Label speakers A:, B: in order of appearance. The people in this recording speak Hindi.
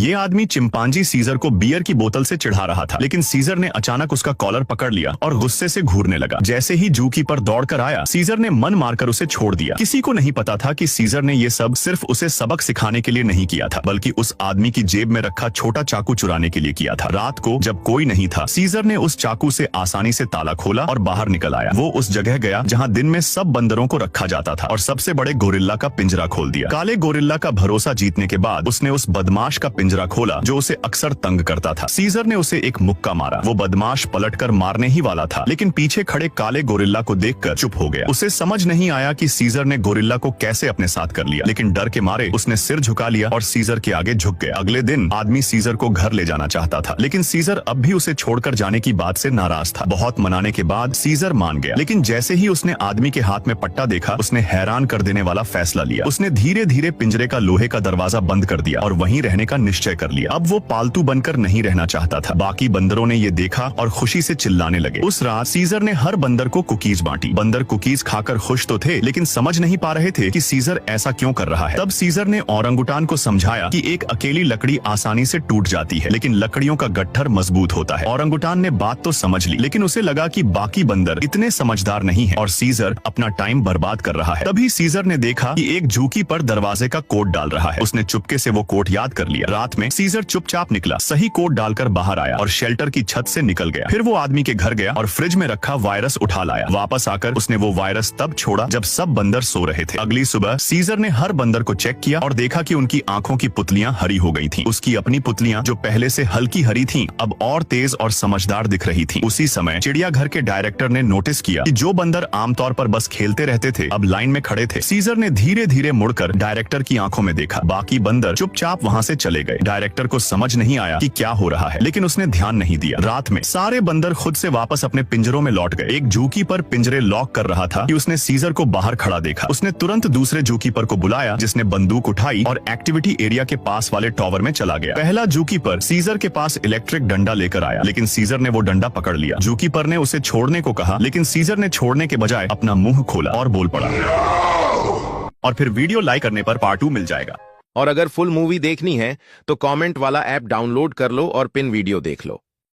A: ये आदमी चिंपांजी सीजर को बियर की बोतल से चिढ़ा रहा था, लेकिन सीजर ने अचानक उसका कॉलर पकड़ लिया और गुस्से से घूरने लगा। जैसे ही जू कीपर दौड़कर आया, सीजर ने मन मारकर उसे छोड़ दिया। किसी को नहीं पता था कि सीजर ने ये सब सिर्फ उसे सबक सिखाने के लिए नहीं किया था, बल्कि उस आदमी की जेब में रखा छोटा चाकू चुराने के लिए किया था। रात को जब कोई नहीं था, सीजर ने उस चाकू से आसानी से ताला खोला और बाहर निकल आया। वो उस जगह गया जहाँ दिन में सब बंदरों को रखा जाता था और सबसे बड़े गोरिल्ला का पिंजरा खोल दिया। काले गोरिल्ला का भरोसा जीतने के बाद उसने उस बदमाश का पिंजरा खोला जो उसे अक्सर तंग करता था। सीजर ने उसे एक मुक्का मारा। वो बदमाश पलटकर मारने ही वाला था, लेकिन पीछे खड़े काले गोरिल्ला को देखकर चुप हो गया। उसे समझ नहीं आया कि सीजर ने गोरिल्ला को कैसे अपने साथ कर लिया, लेकिन डर के मारे उसने सिर झुका लिया और सीजर के आगे झुक गया। अगले दिन आदमी सीजर को घर ले जाना चाहता था, लेकिन सीजर अब भी उसे छोड़कर जाने की बात से नाराज था। बहुत मनाने के बाद सीजर मान गया, लेकिन जैसे ही उसने आदमी के हाथ में पट्टा देखा, उसने हैरान कर देने वाला फैसला लिया। उसने धीरे धीरे पिंजरे का लोहे का दरवाजा बंद कर दिया और वहीं रहने का निश्चय कर लिया। अब वो पालतू बनकर नहीं रहना चाहता था। बाकी बंदरों ने ये देखा और खुशी से चिल्लाने लगे। उस रात सीजर ने हर बंदर को कुकीज बांटी। बंदर कुकीज खाकर खुश तो थे, लेकिन समझ नहीं पा रहे थे कि सीजर ऐसा क्यों कर रहा है। तब सीजर ने औरंगुटान को समझाया कि एक अकेली लकड़ी आसानी से टूट जाती है, लेकिन लकड़ियों का गट्ठर मजबूत होता है। औरंगुटान ने बात तो समझ ली, लेकिन उसे लगा कि बाकी बंदर इतने समझदार नहीं है और सीजर अपना टाइम बर्बाद कर रहा है। तभी सीजर ने देखा कि एक झुकी पर दरवाजे का कोड डाल रहा है। उसने चुपके से वो कोड याद कर लिया। रात में सीजर चुपचाप निकला, सही कोड डालकर बाहर आया और शेल्टर की छत से निकल गया। फिर वो आदमी के घर गया और फ्रिज में रखा वायरस उठा लाया। वापस आकर उसने वो वायरस तब छोड़ा जब सब बंदर सो रहे थे। अगली सुबह सीजर ने हर बंदर को चेक किया और देखा कि उनकी आंखों की पुतलियां हरी हो गई थीं। उसकी अपनी पुतलियां जो पहले से हल्की हरी थीं, अब और तेज और समझदार दिख रही थीं। उसी समय चिड़ियाघर के डायरेक्टर ने नोटिस किया कि जो बंदर आमतौर पर बस खेलते रहते थे, अब लाइन में खड़े थे। सीजर ने धीरे धीरे मुड़कर डायरेक्टर की आंखों में देखा। बाकी बंदर चुपचाप वहाँ से चले गए। डायरेक्टर को समझ नहीं आया कि क्या हो रहा है, लेकिन उसने ध्यान नहीं दिया। रात में सारे बंदर खुद से वापस अपने पिंजरों में लौट गए। एक जू कीपर पिंजरे लॉक कर रहा था कि उसने सीजर को बाहर खड़ा देखा। उसने तुरंत दूसरे जू कीपर को बुलाया, जिसने बंदूक उठाई और एक्टिविटी एरिया के पास वाले टॉवर में चला गया। पहला जू कीपर सीजर के पास इलेक्ट्रिक डंडा लेकर आया, लेकिन सीजर ने वो डंडा पकड़ लिया। जू कीपर ने उसे छोड़ने को कहा, लेकिन सीजर ने छोड़ने के बजाय अपना मुंह खोला और बोल पड़ा। और फिर वीडियो लाइक करने पर पार्ट 2 मिल जाएगा।
B: और अगर फुल मूवी देखनी है तो कमेंट वाला ऐप डाउनलोड कर लो और पिन वीडियो देख लो।